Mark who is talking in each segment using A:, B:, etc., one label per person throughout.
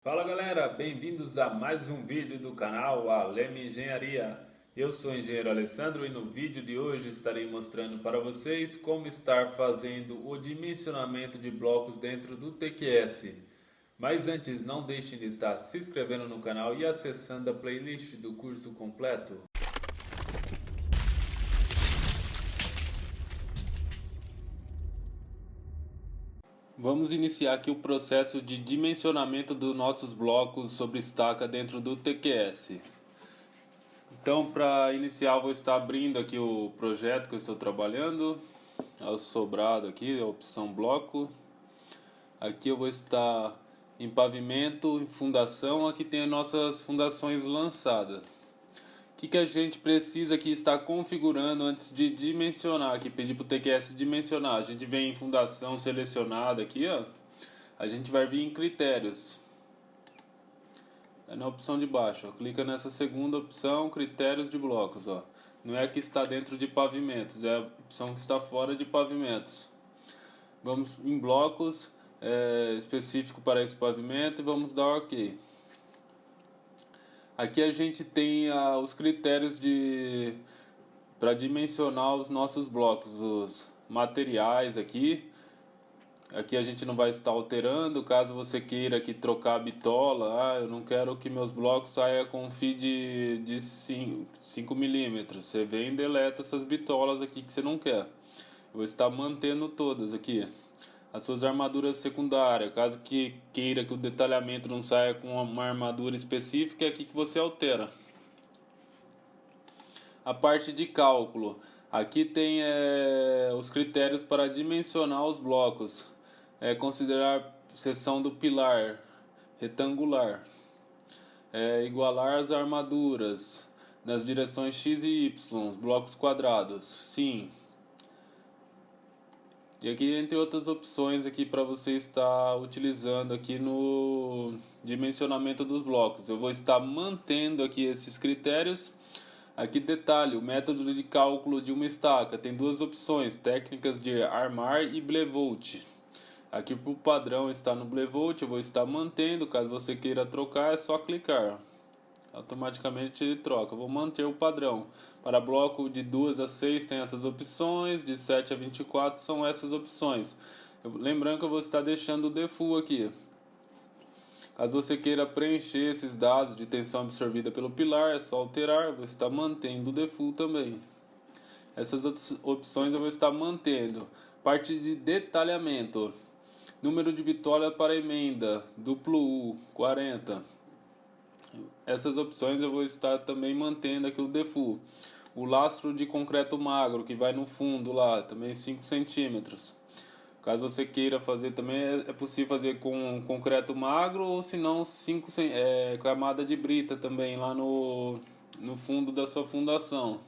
A: Fala galera, bem-vindos a mais um vídeo do canal Aleme Engenharia. Eu sou o engenheiro Alessandro e no vídeo de hoje estarei mostrando para vocês como estar fazendo o dimensionamento de blocos dentro do TQS. Mas antes, não deixem de estar se inscrevendo no canal e acessando a playlist do curso completo. Vamos iniciar aqui o processo de dimensionamento dos nossos blocos sobre estaca dentro do TQS. Então, para iniciar, eu vou estar abrindo aqui o projeto que eu estou trabalhando. É o sobrado aqui, a opção bloco. Aqui eu vou estar em pavimento, em fundação. Aqui tem as nossas fundações lançadas. O que a gente precisa aqui estar configurando antes de dimensionar, aqui pedir para o TQS dimensionar. A gente vem em fundação selecionada aqui, ó. A gente vai vir em critérios. É na opção de baixo, ó. Clica nessa segunda opção, critérios de blocos, ó. Não é a que está dentro de pavimentos, é a opção que está fora de pavimentos. Vamos em blocos específico para esse pavimento e vamos dar OK. Aqui a gente tem os critérios para dimensionar os nossos blocos, os materiais aqui. Aqui a gente não vai estar alterando, caso você queira aqui trocar a bitola. Eu não quero que meus blocos saiam com fio de 5 milímetros. Você vem e deleta essas bitolas aqui que você não quer. Eu vou estar mantendo todas aqui. As suas armaduras secundárias, caso que queira que o detalhamento não saia com uma armadura específica, é aqui que você altera. A parte de cálculo, aqui tem os critérios para dimensionar os blocos. Considerar seção do pilar retangular, igualar as armaduras nas direções X e Y, blocos quadrados, sim. E aqui entre outras opções aqui para você estar utilizando aqui no dimensionamento dos blocos. Eu vou estar mantendo aqui esses critérios. Aqui detalhe, o método de cálculo de uma estaca tem duas opções, técnicas de armar e blevolt. Aqui para o padrão está no blevolt, eu vou estar mantendo, caso você queira trocar é só clicar. Automaticamente ele troca. Eu vou manter o padrão. Para bloco de 2 a 6 tem essas opções, de 7 a 24 são essas opções. Lembrando que eu vou estar deixando o default aqui. Caso você queira preencher esses dados de tensão absorvida pelo pilar, é só alterar, eu vou estar mantendo o default também. Essas opções eu vou estar mantendo. Parte de detalhamento. Número de bitola para emenda, duplo U, 40. Essas opções eu vou estar também mantendo aqui o default. O lastro de concreto magro que vai no fundo lá, também 5 centímetros. Caso você queira fazer também, é possível fazer com concreto magro ou se não camada de brita também lá no fundo da sua fundação.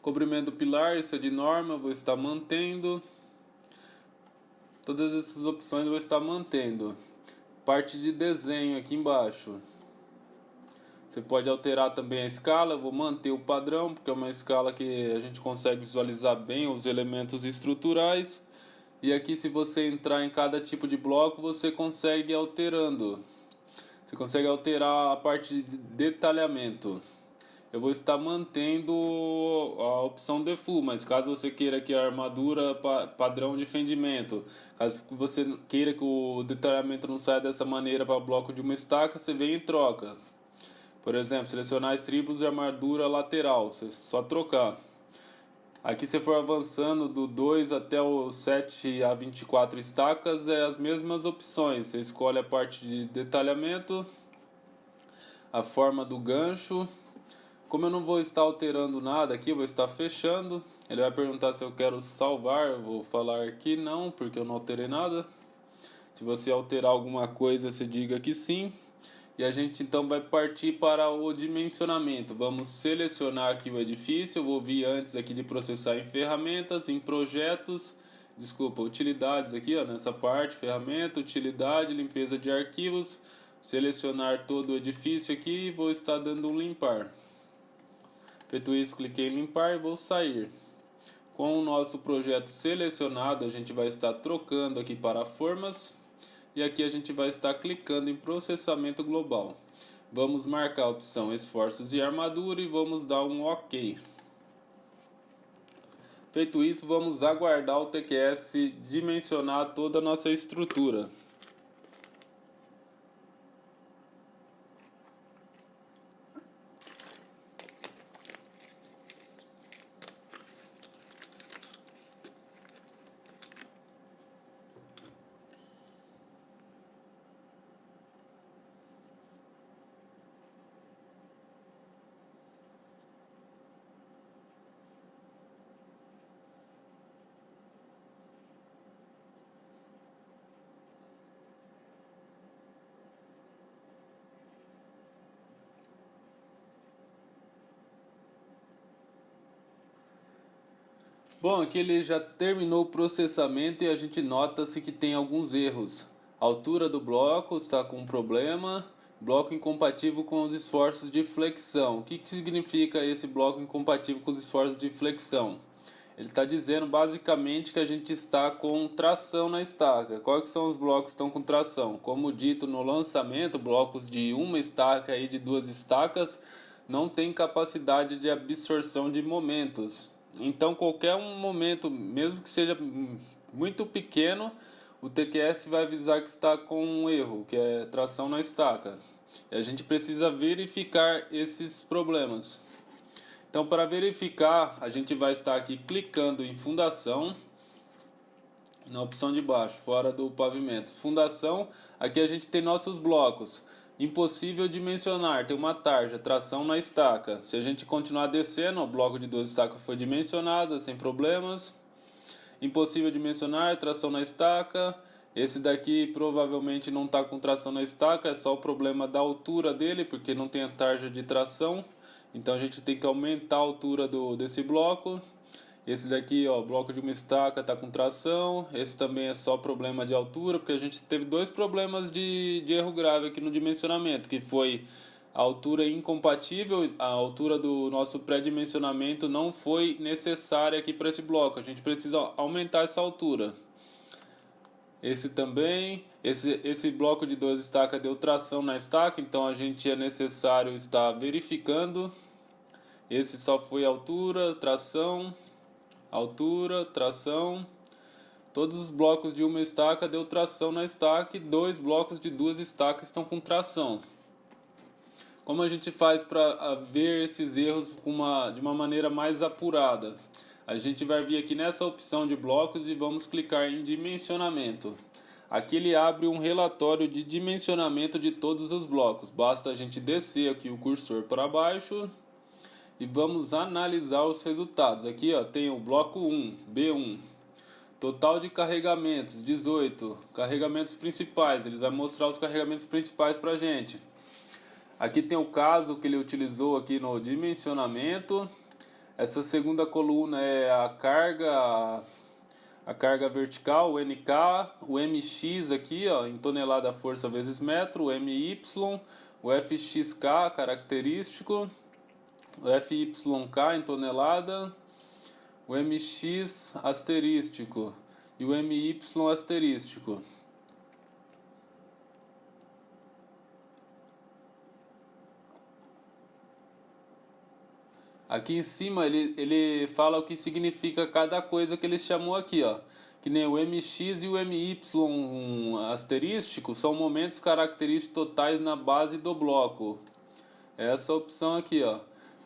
A: Cobrimento do pilar, isso é de norma, eu vou estar mantendo. Todas essas opções eu vou estar mantendo. Parte de desenho aqui embaixo. Você pode alterar também a escala, eu vou manter o padrão, porque é uma escala que a gente consegue visualizar bem os elementos estruturais. E aqui se você entrar em cada tipo de bloco, você consegue ir alterando. Você consegue alterar a parte de detalhamento. Eu vou estar mantendo a opção default, mas caso você queira que a armadura padrão de fendimento, caso você queira que o detalhamento não saia dessa maneira para o bloco de uma estaca, você vem e troca. Por exemplo, selecionar estribos e armadura lateral, você só trocar. Aqui se for avançando do 2 até o 7 a 24 estacas, é as mesmas opções. Você escolhe a parte de detalhamento, a forma do gancho. Como eu não vou estar alterando nada aqui, eu vou estar fechando. Ele vai perguntar se eu quero salvar, eu vou falar que não, porque eu não alterei nada. Se você alterar alguma coisa, você diga que sim. E a gente então vai partir para o dimensionamento. Vamos selecionar aqui o edifício. Eu vou vir antes aqui de processar em ferramentas, em projetos, utilidades aqui, ó, nessa parte, ferramenta, utilidade, limpeza de arquivos. Selecionar todo o edifício aqui e vou estar dando um limpar. Feito isso, cliquei em limpar e vou sair. Com o nosso projeto selecionado, a gente vai estar trocando aqui para formas. e aqui a gente vai estar clicando em processamento global. Vamos marcar a opção esforços e armadura e vamos dar um OK. Feito isso, vamos aguardar o TQS dimensionar toda a nossa estrutura. Bom, aqui ele já terminou o processamento e a gente nota-se que tem alguns erros. A altura do bloco está com um problema, bloco incompatível com os esforços de flexão. O que significa esse bloco incompatível com os esforços de flexão? Ele está dizendo basicamente que a gente está com tração na estaca. Quais são os blocos que estão com tração? Como dito no lançamento, blocos de uma estaca e de duas estacas não têm capacidade de absorção de momentos. Então qualquer um momento, mesmo que seja muito pequeno, o TQS vai avisar que está com um erro, que é tração na estaca. E a gente precisa verificar esses problemas. Então, para verificar, a gente vai estar aqui clicando em fundação, na opção de baixo, fora do pavimento. Fundação, aqui a gente tem nossos blocos. Impossível dimensionar, tem uma tarja, tração na estaca. Se a gente continuar descendo, o bloco de duas estacas foi dimensionado, sem problemas. Impossível dimensionar, tração na estaca. Esse daqui provavelmente não está com tração na estaca, é só o problema da altura dele, porque não tem a tarja de tração. Então a gente tem que aumentar a altura desse bloco. Esse daqui, ó, bloco de uma estaca está com tração. Esse também é só problema de altura, porque a gente teve dois problemas de erro grave aqui no dimensionamento, que foi a altura incompatível, a altura do nosso pré-dimensionamento não foi necessária aqui para esse bloco. A gente precisa aumentar essa altura. Esse também, esse bloco de duas estacas deu tração na estaca, então a gente é necessário estar verificando. Esse só foi altura, tração. Todos os blocos de uma estaca deu tração na estaca e dois blocos de duas estacas estão com tração. Como a gente faz para ver esses erros de uma maneira mais apurada? A gente vai vir aqui nessa opção de blocos e vamos clicar em dimensionamento. Aqui ele abre um relatório de dimensionamento de todos os blocos. Basta a gente descer aqui o cursor para baixo e vamos analisar os resultados. Aqui ó, tem o bloco 1, B1. Total de carregamentos, 18. Carregamentos principais, ele vai mostrar os carregamentos principais para a gente. Aqui tem o caso que ele utilizou aqui no dimensionamento. Essa segunda coluna é a carga vertical, o NK, o MX aqui ó, em tonelada força vezes metro, o MY, o FXK característico, o FYK em tonelada, o MX asterístico e o MY asterístico. Aqui em cima ele fala o que significa cada coisa que ele chamou aqui, ó. Que nem o MX e o MY asterístico são momentos característicos totais na base do bloco. Essa opção aqui, ó.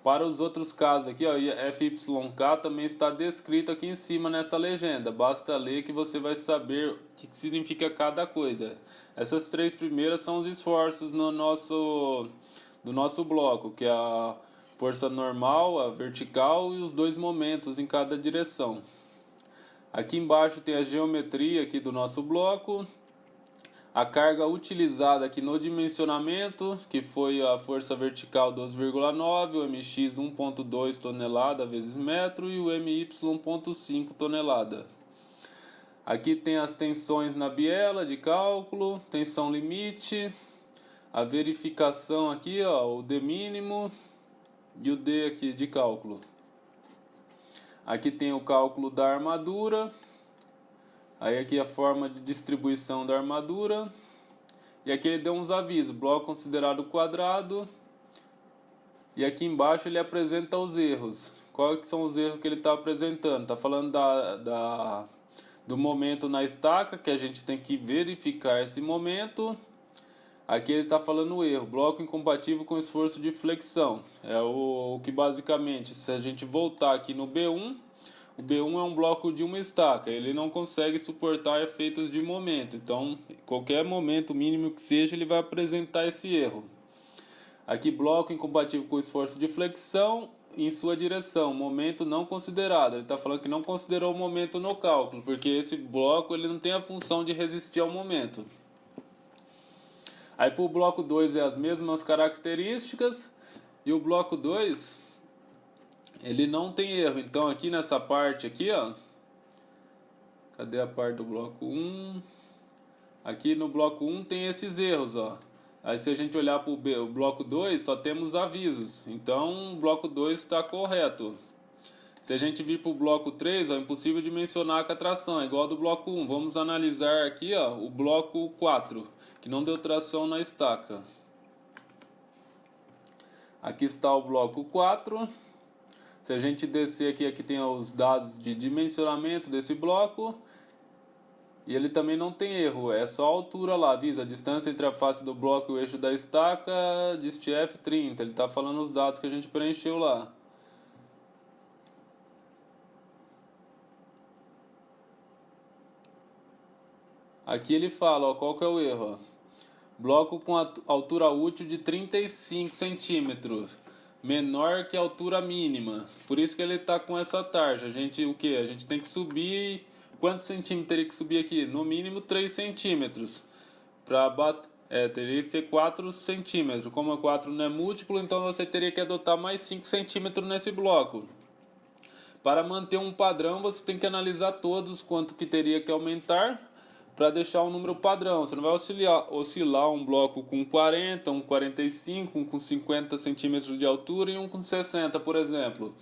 A: Para os outros casos aqui, ó, FYK também está descrito aqui em cima nessa legenda. Basta ler que você vai saber o que significa cada coisa. Essas três primeiras são os esforços do nosso bloco, que é a força normal, a vertical e os dois momentos em cada direção. Aqui embaixo tem a geometria aqui do nosso bloco. A carga utilizada aqui no dimensionamento, que foi a força vertical 12,9, o MX 1,2 tonelada vezes metro e o MY 1,5 tonelada. Aqui tem as tensões na biela de cálculo, tensão limite, a verificação aqui, ó, o D mínimo e o D aqui de cálculo. Aqui tem o cálculo da armadura. Aí aqui a forma de distribuição da armadura. E aqui ele deu uns avisos, bloco considerado quadrado. E aqui embaixo ele apresenta os erros. Quais que são os erros que ele está apresentando? Está falando do momento na estaca, que a gente tem que verificar esse momento. Aqui ele está falando o erro, bloco incompatível com esforço de flexão. É o que basicamente, se a gente voltar aqui no B1, o B1 é um bloco de uma estaca, ele não consegue suportar efeitos de momento. Então, qualquer momento mínimo que seja, ele vai apresentar esse erro. Aqui, bloco incompatível com esforço de flexão em sua direção, momento não considerado. Ele está falando que não considerou o momento no cálculo, porque esse bloco ele não tem a função de resistir ao momento. Aí para o bloco 2 é as mesmas características, e o bloco 2 ele não tem erro. Então aqui nessa parte aqui, ó, cadê a parte do bloco 1? Aqui no bloco 1 tem esses erros, ó. Aí se a gente olhar para o bloco 2, só temos avisos. Então o bloco 2 está correto. Se a gente vir para o bloco 3, ó, é impossível de mencionar a catração, é igual ao do bloco 1. Vamos analisar aqui, ó, o bloco 4, que não deu tração na estaca. Aqui está o bloco 4. Se a gente descer aqui, aqui tem os dados de dimensionamento desse bloco. E ele também não tem erro, é só a altura lá, avisa a distância entre a face do bloco e o eixo da estaca, dist F30. Ele está falando os dados que a gente preencheu lá. Aqui ele fala, ó, qual que é o erro, ó. Bloco com altura útil de 35 centímetros, menor que a altura mínima. Por isso que ele está com essa tarja. A gente tem que subir. Quantos centímetros teria que subir aqui? No mínimo 3 centímetros. Teria que ser 4 centímetros. Como 4 não é múltiplo, então você teria que adotar mais 5 centímetros nesse bloco. Para manter um padrão, você tem que analisar todos quanto que teria que aumentar para deixar um número padrão. Você não vai oscilar um bloco com 40, um 45, um com 50 centímetros de altura e um com 60, por exemplo.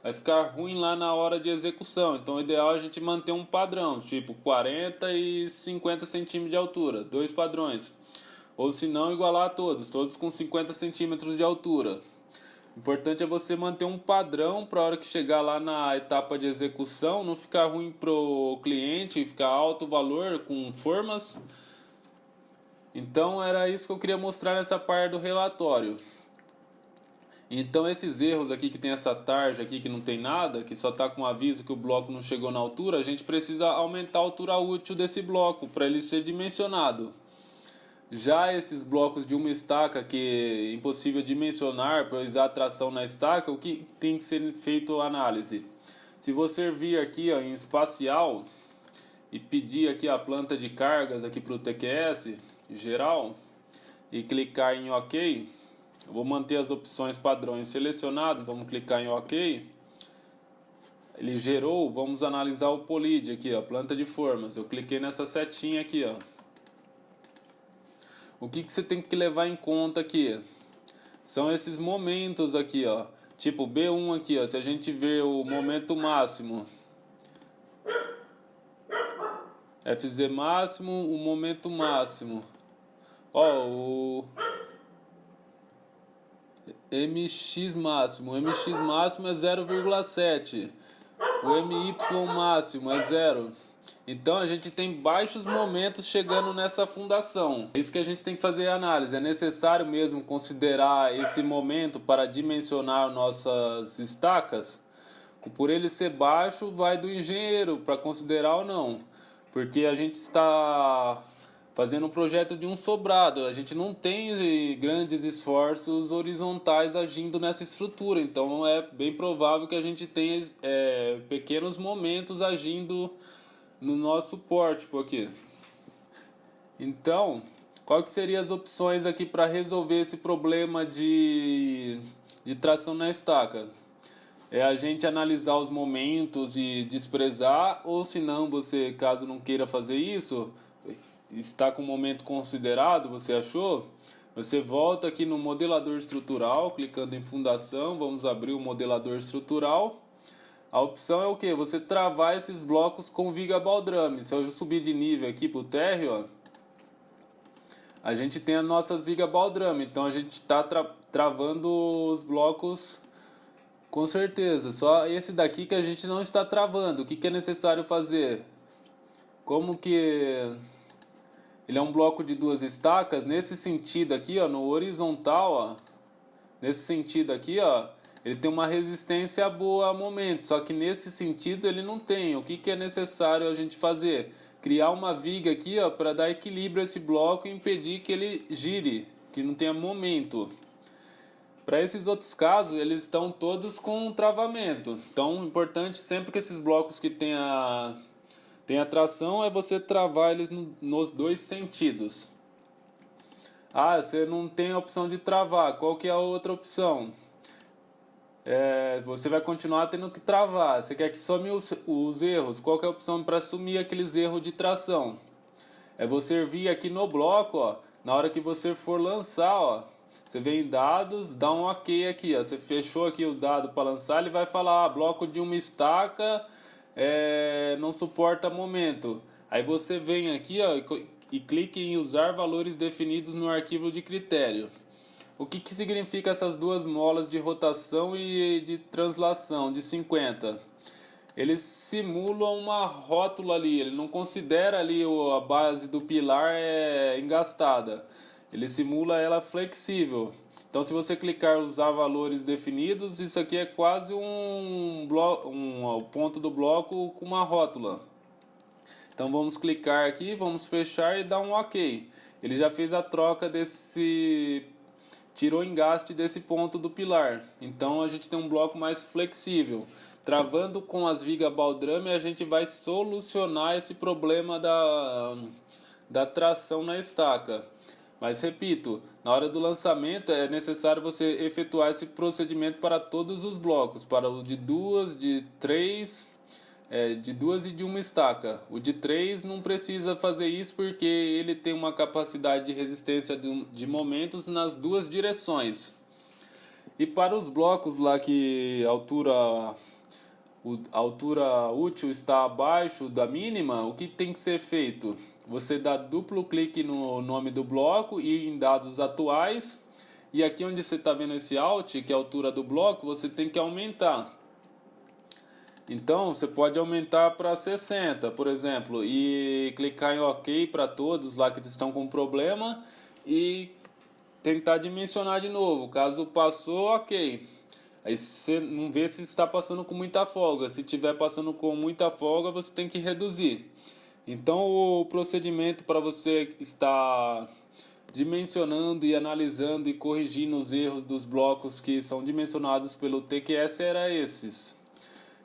A: Vai ficar ruim lá na hora de execução. Então o ideal é a gente manter um padrão, tipo 40 e 50 centímetros de altura, dois padrões. Ou se não, igualar todos com 50 centímetros de altura. O importante é você manter um padrão para a hora que chegar lá na etapa de execução, não ficar ruim para o cliente, ficar alto o valor com formas. Então era isso que eu queria mostrar nessa parte do relatório. Então esses erros aqui que tem essa tarja aqui que não tem nada, que só está com aviso que o bloco não chegou na altura, a gente precisa aumentar a altura útil desse bloco para ele ser dimensionado. Já esses blocos de uma estaca que é impossível dimensionar para usar tração na estaca, o que tem que ser feito a análise? Se você vir aqui, ó, em espacial e pedir aqui a planta de cargas aqui para o TQS geral e clicar em OK, eu vou manter as opções padrões selecionadas, vamos clicar em OK. Ele gerou, vamos analisar o POLID aqui, ó, planta de formas. Eu cliquei nessa setinha aqui, ó. O que você tem que levar em conta aqui? São esses momentos aqui, ó. Tipo B1 aqui, ó. Se a gente ver o momento máximo, FZ máximo, o momento máximo. Ó, o MX máximo. O MX máximo é 0,7. O MY máximo é 0. Então a gente tem baixos momentos chegando nessa fundação. É isso que a gente tem que fazer a análise. É necessário mesmo considerar esse momento para dimensionar nossas estacas? Por ele ser baixo, vai do engenheiro para considerar ou não. Porque a gente está fazendo um projeto de um sobrado. A gente não tem grandes esforços horizontais agindo nessa estrutura. Então é bem provável que a gente tenha pequenos momentos agindo no nosso pórtico aqui. Então, qual que seriam as opções aqui para resolver esse problema de tração na estaca? É a gente analisar os momentos e desprezar, ou se não, você, caso não queira fazer isso, está com o momento considerado, você achou? Você volta aqui no modelador estrutural, clicando em fundação, vamos abrir o modelador estrutural. A opção é o que? Você travar esses blocos com viga baldrame. Se eu subir de nível aqui pro térreo, ó, a gente tem as nossas vigas baldrame. Então a gente está travando os blocos com certeza. Só esse daqui que a gente não está travando. O que é necessário fazer? Como que ele é um bloco de 2 estacas, nesse sentido aqui, ó, no horizontal, ó, nesse sentido aqui, ó, ele tem uma resistência boa a momento, só que nesse sentido ele não tem. O que é necessário a gente fazer? Criar uma viga aqui, ó, para dar equilíbrio a esse bloco e impedir que ele gire, que não tenha momento. Para esses outros casos, eles estão todos com travamento. Então, importante sempre que esses blocos que tem tração é você travar eles nos 2 sentidos. Ah, você não tem a opção de travar. Qual que é a outra opção? Você vai continuar tendo que travar. Você quer que some os erros. Qual que é a opção para sumir aqueles erros de tração? É você vir aqui no bloco, ó, na hora que você for lançar, ó, você vem em dados, dá um OK aqui, ó, você fechou aqui o dado para lançar, ele vai falar, bloco de uma estaca não suporta momento. Aí você vem aqui, ó, e clique em usar valores definidos no arquivo de critério. O que significa essas 2 molas de rotação e de translação de 50? Eles simulam uma rótula ali, ele não considera ali a base do pilar engastada. Ele simula ela flexível. Então se você clicar em usar valores definidos, isso aqui é quase o ponto do bloco com uma rótula. Então vamos clicar aqui, vamos fechar e dar um OK. Ele já fez a troca tirou o engaste desse ponto do pilar. Então a gente tem um bloco mais flexível. Travando com as vigas baldrame, a gente vai solucionar esse problema da tração na estaca. Mas repito, na hora do lançamento é necessário você efetuar esse procedimento para todos os blocos, para o de 2, de 3, de 2 e de 1 estaca. O de 3 não precisa fazer isso porque ele tem uma capacidade de resistência de momentos nas 2 direções. E para os blocos lá que a altura útil está abaixo da mínima, o que tem que ser feito? Você dá duplo clique no nome do bloco e em dados atuais. E aqui onde você está vendo esse Alt, que é a altura do bloco, você tem que aumentar. Então você pode aumentar para 60, por exemplo, e clicar em OK para todos lá que estão com problema e tentar dimensionar de novo. Caso passou, OK. Aí você não vê se está passando com muita folga. Se estiver passando com muita folga, você tem que reduzir. Então o procedimento para você estar dimensionando e analisando e corrigindo os erros dos blocos que são dimensionados pelo TQS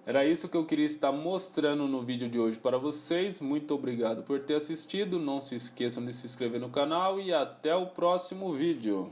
A: Era isso que eu queria estar mostrando no vídeo de hoje para vocês. Muito obrigado por ter assistido. Não se esqueçam de se inscrever no canal e até o próximo vídeo.